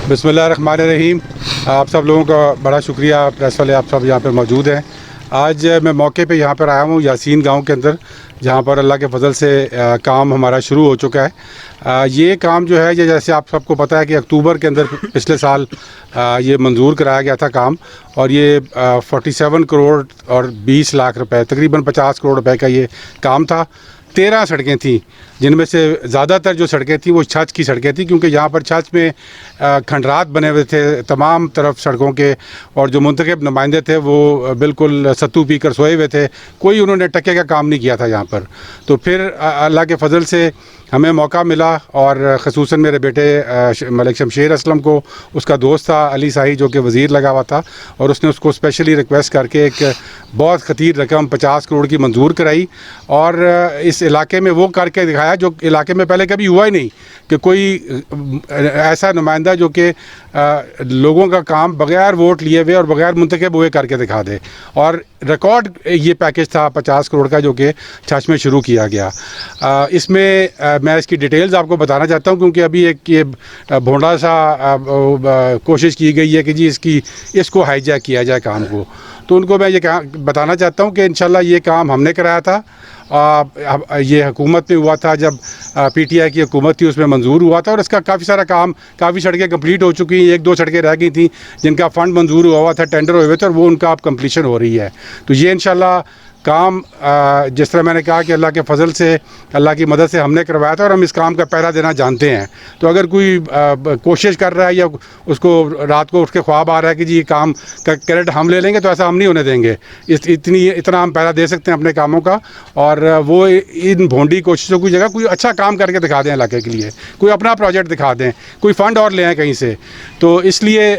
बिस्मिल्लाहिर्रहमानिर्रहीम। आप सब लोगों का बड़ा शुक्रिया, प्रेस वाले आप सब यहाँ पर मौजूद हैं। आज मैं मौके पे यहाँ पर आया हूँ यासीन गांव के अंदर, जहाँ पर अल्लाह के फजल से काम हमारा शुरू हो चुका है। ये काम जो है, ये जैसे आप सबको पता है कि अक्टूबर के अंदर पिछले साल ये मंजूर कराया गया था काम, और ये 47 करोड़ और 20 लाख रुपए, तकरीबन 50 करोड़ रुपए का ये काम था। 13 सड़कें थी, जिनमें से ज़्यादातर जो सड़कें थी वो छत की सड़कें थी, क्योंकि यहाँ पर छत में खंडरात बने हुए थे तमाम तरफ सड़कों के, और जो मुंतखब नुमाइंदे थे वो बिल्कुल सत्तू पी कर सोए हुए थे। कोई उन्होंने टक्के का काम नहीं किया था यहाँ पर। तो फिर अल्लाह के फजल से हमें मौका मिला, और ख़ुसूसन मेरे बेटे मलिक शमशेर असलम को, उसका दोस्त था अली शाही जो कि वज़ीर लगा हुआ था, और उसने उसको स्पेशली रिक्वेस्ट करके एक बहुत ख़तीर रकम 50 करोड़ की मंजूर कराई, और इस इलाके में वो करके दिखाया जो इलाके में पहले कभी हुआ ही नहीं, कि कोई ऐसा नुमाइंदा जो कि लोगों का काम बग़ैर वोट लिए हुए और बग़ैर मुंतखब हुए करके दिखा दे। और रिकॉर्ड ये पैकेज था 50 करोड़ का, जो कि छछ में शुरू किया गया। इसमें मैं इसकी डिटेल्स आपको बताना चाहता हूँ, क्योंकि अभी एक ये भोंडा सा कोशिश की गई है कि जी इसको हाईजैक किया जाए काम को। तो उनको मैं ये बताना चाहता हूँ कि इंशाल्लाह ये काम हमने कराया था। ये हुकूमत में हुआ था, जब पीटीआई की हुकूमत थी उसमें मंजूर हुआ था, और इसका काफ़ी सारा काम, काफ़ी सड़कें कंप्लीट हो चुकी हैं। 1-2 सड़कें रह गई थी जिनका फ़ंड मंजूर हुआ था, टेंडर हुए थे, और वो उनका अब कंप्लीशन हो रही है। तो ये इंशाल्लाह काम जिस तरह मैंने कहा कि अल्लाह के फजल से, अल्लाह की मदद से हमने करवाया था, और हम इस काम का पहरा देना जानते हैं। तो अगर कोई कोशिश कर रहा है या उसको रात को उठ के ख्वाब आ रहा है कि जी ये काम का क्रेडिट हम ले लेंगे, तो ऐसा हम नहीं होने देंगे। इतना हम पहरा दे सकते हैं अपने कामों का, और वो इन भोंडी कोशिशों की जगह कोई अच्छा काम करके दिखा दें इलाके के लिए, कोई अपना प्रोजेक्ट दिखा दें, कोई फ़ंड और ले आएँ कहीं से। तो इसलिए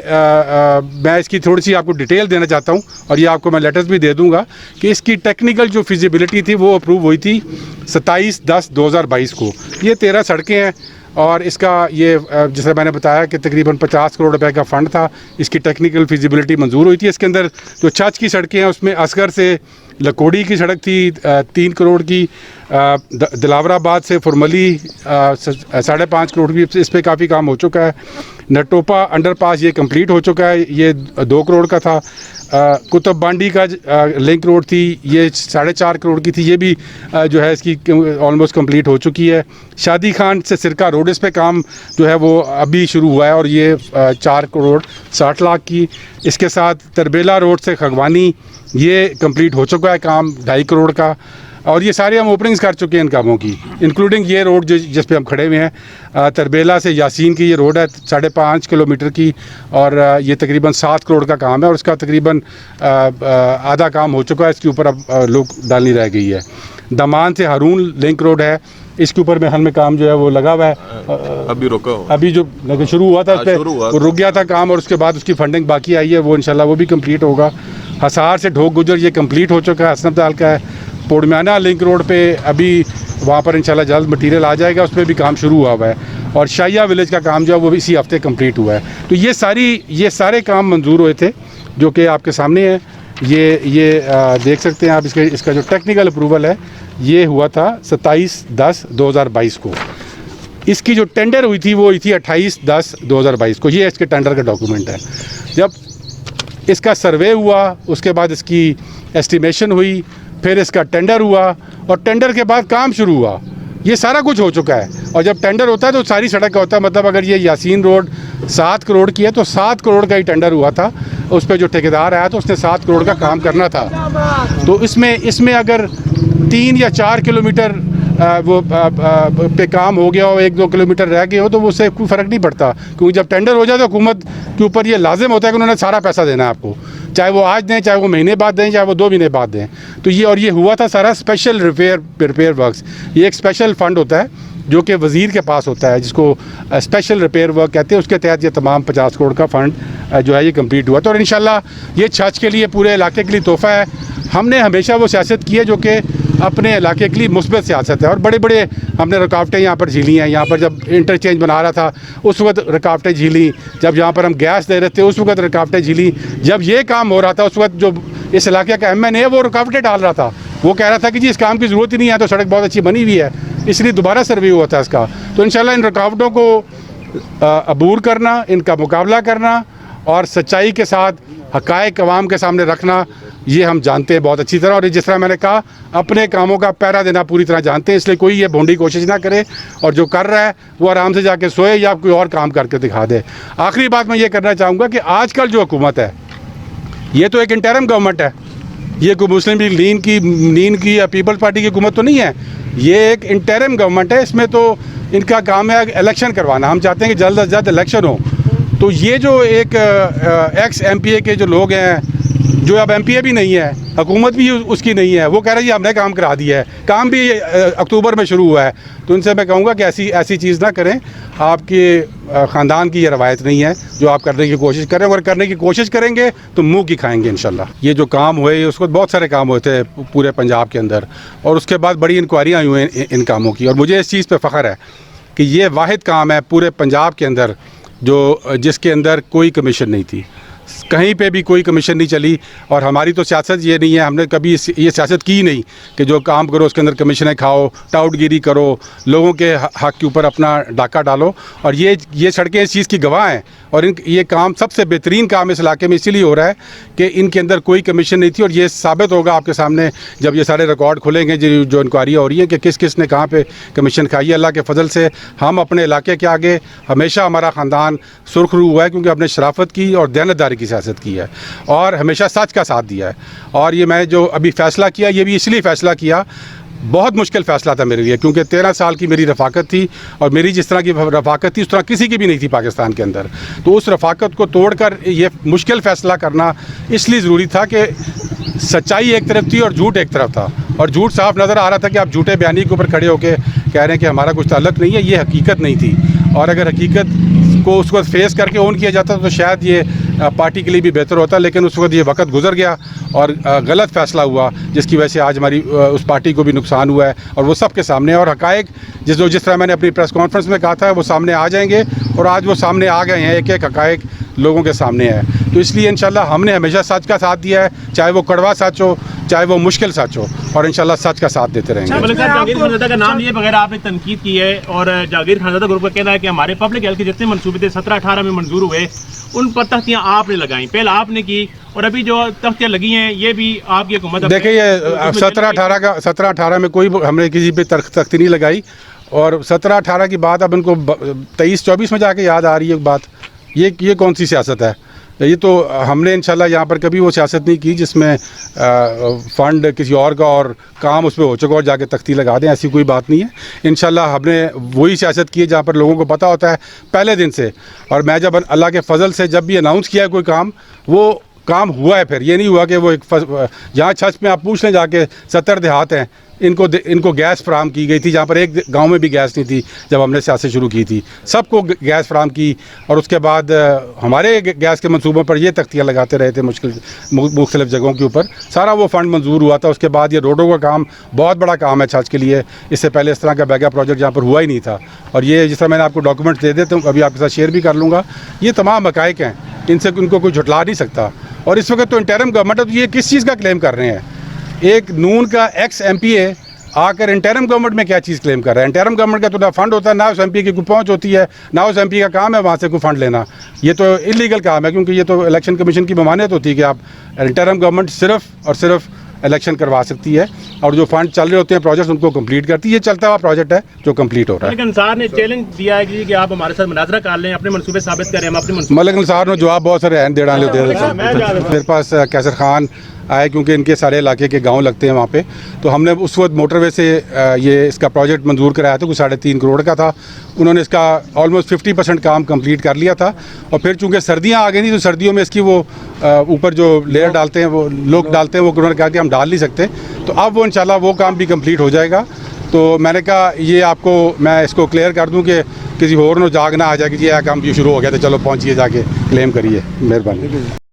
मैं इसकी थोड़ी सी आपको डिटेल देना चाहता हूँ, और ये आपको मैं लेटर्स भी दे दूँगा कि इसकी टेक्निकल जो फिजिबिलिटी थी वो अप्रूव हुई थी 27/10/2022 को। ये 13 सड़कें हैं, और इसका ये जैसे मैंने बताया कि तकरीबन 50 करोड़ रुपए का फ़ंड था। इसकी टेक्निकल फिजिबिलिटी मंजूर हुई थी। इसके अंदर जो छछ की सड़कें हैं उसमें असगर से लकोड़ी की सड़क थी 3 करोड़ की, दिलावराबाद से फुरमली 5.5 करोड़ की, इस पर काफ़ी काम हो चुका है। नटोपा अंडरपास ये कंप्लीट हो चुका है, ये 2 करोड़ का था। कुतुब बांडी का लिंक रोड थी, ये 4.5 करोड़ की थी, ये भी जो है इसकी ऑलमोस्ट कंप्लीट हो चुकी है। शादी खान से सिरका रोड, इस पे काम जो है वो अभी शुरू हुआ है, और ये 4 करोड़ 60 लाख की। इसके साथ तरबेला रोड से खगवानी, ये कंप्लीट हो चुका है काम 2.5 करोड़ का। और ये सारे हम ओपनिंग्स कर चुके हैं इन कामों की, इंक्लूडिंग ये रोड जिस पे हम खड़े हुए हैं, तरबेला से यासीन की ये रोड है 5.5 किलोमीटर की, और ये तकरीबन 7 करोड़ का काम है, और उसका तकरीबन आधा काम हो चुका है। इसके ऊपर अब लोग डालनी रह गई है। दमान से हारून लिंक रोड है, इसके ऊपर महल में काम जो है वो लगा हुआ है, अभी रुका हुआ, अभी जो शुरू हुआ था उस पर वो रुक गया था काम, और उसके बाद उसकी फंडिंग बाकी आई है, वो इंशाल्लाह वो भी कंप्लीट होगा। हसार से ढोक गुजर ये कंप्लीट हो चुका है, हसनबदाल का है। पोड़मियाना लिंक रोड पे अभी वहाँ पर इंशाल्लाह जल्द मटीरियल आ जाएगा, उस पर भी काम शुरू हुआ है, और शाहिया विलेज का काम जो है वो भी इसी हफ्ते कंप्लीट हुआ है। तो ये सारे काम मंजूर हुए थे जो कि आपके सामने है। ये देख सकते हैं आप, इसका जो टेक्निकल अप्रूवल है ये हुआ था 27/10/2022 को। इसकी जो टेंडर हुई थी वो हुई थी 28/10/2022 को। ये इसके टेंडर का डॉक्यूमेंट है। जब इसका सर्वे हुआ उसके बाद इसकी एस्टिमेशन हुई, फिर इसका टेंडर हुआ, और टेंडर के बाद काम शुरू हुआ। ये सारा कुछ हो चुका है, और जब टेंडर होता है तो सारी सड़क का होता है। मतलब अगर ये यासीन रोड 7 करोड़ की है तो 7 करोड़ का ही टेंडर हुआ था। उस पर जो ठेकेदार आया तो उसने 7 करोड़ का काम करना था। तो इसमें अगर 3 या 4 किलोमीटर वो पे काम हो गया हो, 1-2 किलोमीटर रह गए हो, तो उससे कोई फ़र्क नहीं पड़ता, क्योंकि जब टेंडर हो जाए तो हुकूमत के ऊपर ये लाजिम होता है कि उन्होंने सारा पैसा देना है आपको, चाहे वो आज दें, चाहे वो महीने बाद दें, चाहे वो 2 महीने बाद दें। तो ये हुआ था सारा स्पेशल रिपेयर वर्क्स। ये एक स्पेशल फ़ंड होता है जो कि वज़ीर के पास होता है, जिसको स्पेशल रिपेयर वर्क कहते हैं। उसके तहत ये तमाम 50 करोड़ का फ़ंड जो है ये कंप्लीट हुआ था, और इंशाल्लाह ये छछ के लिए, पूरे इलाके के लिए तोहफ़ा है। हमने हमेशा वो सियासत की है जो कि अपने इलाके के लिए मुस्बत सियासत है, और बड़े बड़े हमने रुकावटें यहाँ पर झीली हैं। यहाँ पर जब इंटरचेंज बना रहा था उस वक्त रुकावटें झीली, जब यहाँ पर हम गैस दे रहे थे उस वक्त रुकावटें झीली, जब ये काम हो रहा था उस वक्त जो इस इलाके का MNA है वो रुकावटें डाल रहा था। वो कह रहा था कि जी इस काम की ज़रूरत ही नहीं है, तो सड़क बहुत अच्छी बनी हुई है, इसलिए दोबारा सर्वे हुआ था इसका। तो इंशाल्लाह इन रुकावटों को अबूर करना, इनका मुकाबला करना और सच्चाई के साथ हक़ाइक़ अवाम के सामने रखना, ये हम जानते हैं बहुत अच्छी तरह। और जिस तरह मैंने कहा, अपने कामों का पहरा देना पूरी तरह जानते हैं, इसलिए कोई ये भोंडी कोशिश ना करे और जो कर रहा है वो आराम से जाके सोए या कोई और काम करके दिखा दे। आखिरी बात मैं ये करना चाहूँगा कि आजकल जो हुकूमत है ये तो एक इंटरिम गवर्नमेंट है, ये कोई मुस्लिम लीग नीन की या पीपल्स पार्टी की हुकूमत तो नहीं है, ये एक इंटरिम गवर्नमेंट है। इसमें तो इनका काम है इलेक्शन करवाना। हम चाहते हैं कि जल्द से जल्द इलेक्शन हो। तो ये जो एक एक्स MPA के जो लोग हैं, जो अब MPA भी नहीं है, हुकूमत भी उसकी नहीं है, वो कह रहे हैं जी हमने काम करा दिया है, काम भी अक्टूबर में शुरू हुआ है। तो उनसे मैं कहूँगा कि ऐसी चीज़ ना करें। आपके ख़ानदान की ये रवायत नहीं है जो आप करने की कोशिश करें। अगर करने की कोशिश करेंगे तो मुँह की खाएंगे इंशाल्लाह। ये जो काम हुए, उसको बहुत सारे काम हुए थे पूरे पंजाब के अंदर, और उसके बाद बड़ी इंक्वायरियाँ हुई हैं इन कामों की। और मुझे इस चीज़ पर फ़ख्र है कि ये वाहिद काम है पूरे पंजाब के अंदर जिसके अंदर कोई कमीशन नहीं थी, कहीं पे भी कोई कमीशन नहीं चली। और हमारी तो सियासत ये नहीं है, हमने कभी ये सियासत की नहीं कि जो काम करो उसके अंदर कमीशनें खाओ, टाउटगिरी करो, लोगों के हक़ के ऊपर अपना डाका डालो। और ये सड़कें इस चीज़ की गवाह हैं। और ये काम सबसे बेहतरीन काम इस इलाके में इसीलिए हो रहा है कि इनके अंदर कोई कमीशन नहीं थी। और ये साबित होगा आपके सामने जब ये सारे रिकॉर्ड खुलेंगे, जो इंक्वायरियाँ हो रही हैं कि किस किस ने कहाँ पे कमीशन खाई है। अल्लाह के फजल से हम अपने इलाके के आगे हमेशा हमारा ख़ानदान सुरखरू हुआ है, क्योंकि हमने शराफत की और दयानतदारी की सियासत की है और हमेशा सच का साथ दिया है। और ये मैं जो अभी फ़ैसला किया, ये भी इसलिए फ़ैसला किया, बहुत मुश्किल फ़ैसला था मेरे लिए, क्योंकि 13 साल की मेरी रफ़ाकत थी और मेरी जिस तरह की रफ़ाकत थी उस तरह किसी की भी नहीं थी पाकिस्तान के अंदर। तो उस रफ़ाकत को तोड़कर ये मुश्किल फ़ैसला करना इसलिए ज़रूरी था कि सच्चाई एक तरफ थी और झूठ एक तरफ था। और झूठ साफ नज़र आ रहा था कि आप झूठे बयानी के ऊपर खड़े होकर कह रहे हैं कि हमारा कुछ ताल्लुक़ नहीं है, ये हकीकत नहीं थी। और अगर हकीकत को उस वक्त फेस करके ऑन किया जाता तो शायद ये पार्टी के लिए भी बेहतर होता। लेकिन उस वक्त ये वक्त गुजर गया और गलत फ़ैसला हुआ, जिसकी वजह से आज हमारी उस पार्टी को भी नुकसान हुआ है। और वो सब के सामने, और हक़ाइक़ जिस तरह मैंने अपनी प्रेस कॉन्फ्रेंस में कहा था, वो सामने आ जाएंगे। और आज वो सामने आ गए हैं, एक एक हक़ाइक़ लोगों के सामने है। तो इसलिए इंशाल्लाह हमने हमेशा सच का साथ दिया है, चाहे वो कड़वा सच हो, चाहे वो मुश्किल सच हो, और इंशाल्लाह सच का साथ देते रहेंगे। जागीर खानज़ादा का नाम लिए बगैर आपने तनकीद की है, और जागीर खानज़ादा ग्रुप का कहना है कि हमारे पब्लिक हेल्थ के जितने मनसूबे थे 17-18 में मंजूर हुए, उन पर तख्तियाँ आपने लगाई, पहले आपने की, और अभी जो तख्तियाँ लगी हैं ये भी आपकी हुकूमत। देखिए, ये 17-18 में कोई हमने किसी पे तख्ती नहीं लगाई, और 17-18 की बात अब इनको 23-24 में जाके याद आ रही है बात। ये कौन सी सियासत है? ये तो हमने इंशाल्लाह यहाँ पर कभी वो सियासत नहीं की जिसमें फ़ंड किसी और का और काम उस पर हो चुका और जाके तख्ती लगा दें, ऐसी कोई बात नहीं है। इंशाल्लाह हमने वही सियासत की है जहाँ पर लोगों को पता होता है पहले दिन से। और मैं जब अल्लाह के फजल से जब भी अनाउंस किया है कोई काम, वो काम हुआ है। फिर ये नहीं हुआ कि वो जहाँ छत में आप पूछ लें जाके 70 देहात हैं, इनको गैस फराम की गई थी, जहाँ पर एक गांव में भी गैस नहीं थी जब हमने सियासत शुरू की थी, सबको गैस फराम की। और उसके बाद हमारे गैस के मंसूबों पर ये तख्तियाँ लगाते रहे थे मुख्तलिफ़ जगहों के ऊपर, सारा वो फ़ंड मंजूर हुआ था। उसके बाद ये रोडों का काम बहुत बड़ा काम है छत के लिए, इससे पहले इस तरह का मेगा प्रोजेक्ट यहाँ पर हुआ ही नहीं था। और ये जिस तरह मैंने आपको डॉक्यूमेंट दे देता हूँ, अभी आपके साथ शेयर भी कर लूँगा, ये तमाम हक़ाइक़ हैं, इनको कोई झुटला नहीं सकता। और इस वक्त तो इंटरिम गवर्नमेंट है, तो ये किस चीज़ का क्लेम कर रहे हैं? एक नून का एक्स MPA आकर इंटरिम गवर्नमेंट में क्या चीज़ क्लेम कर रहा है? इंटरिम गवर्नमेंट का तो ना फंड होता है, ना उस MP की कोई पहुंच होती है, ना उस MP का काम है वहाँ से कोई फ़ंड लेना। ये तो इलीगल काम है, क्योंकि ये तो इलेक्शन कमीशन की ममानियत होती है कि आप इंटरिम गवर्नमेंट सिर्फ़ और सिर्फ इलेक्शन करवा सकती है, और जो फंड चल रहे होते हैं प्रोजेक्ट उनको कंप्लीट करती है। ये चलता हुआ प्रोजेक्ट है जो कंप्लीट हो रहा है। मलिक अंसार ने चैलेंज दिया है कि आप हमारे साथ मुनाजरा कर लें, अपने मनसूबे साबित करें, हम अपने मनसूबे। मलिक अंसार ने जवाब बहुत सारे हैं देना मेरे पास कैसर खान आए, क्योंकि इनके सारे इलाके के गांव लगते हैं वहाँ पे। तो हमने उस वक्त मोटरवे से ये इसका प्रोजेक्ट मंजूर कराया था, कुछ 3.5 करोड़ का था। उन्होंने इसका ऑलमोस्ट 50% काम कंप्लीट कर लिया था। और फिर चूँकि सर्दियाँ आ गई थी, तो सर्दियों में इसकी वो ऊपर जो लेयर डालते हैं, वो लोग डालते हैं, वो उन्होंने कहा कि हम डाल नहीं सकते। तो अब वो इंशाल्लाह वो काम भी कंप्लीट हो जाएगा। तो मैंने कहा ये आपको मैं इसको क्लियर कर दूं कि किसी और नो जाग ना आ जाए कि ये काम शुरू हो गया, तो चलो पहुँचिए जाके क्लेम करिए। मेहरबानी।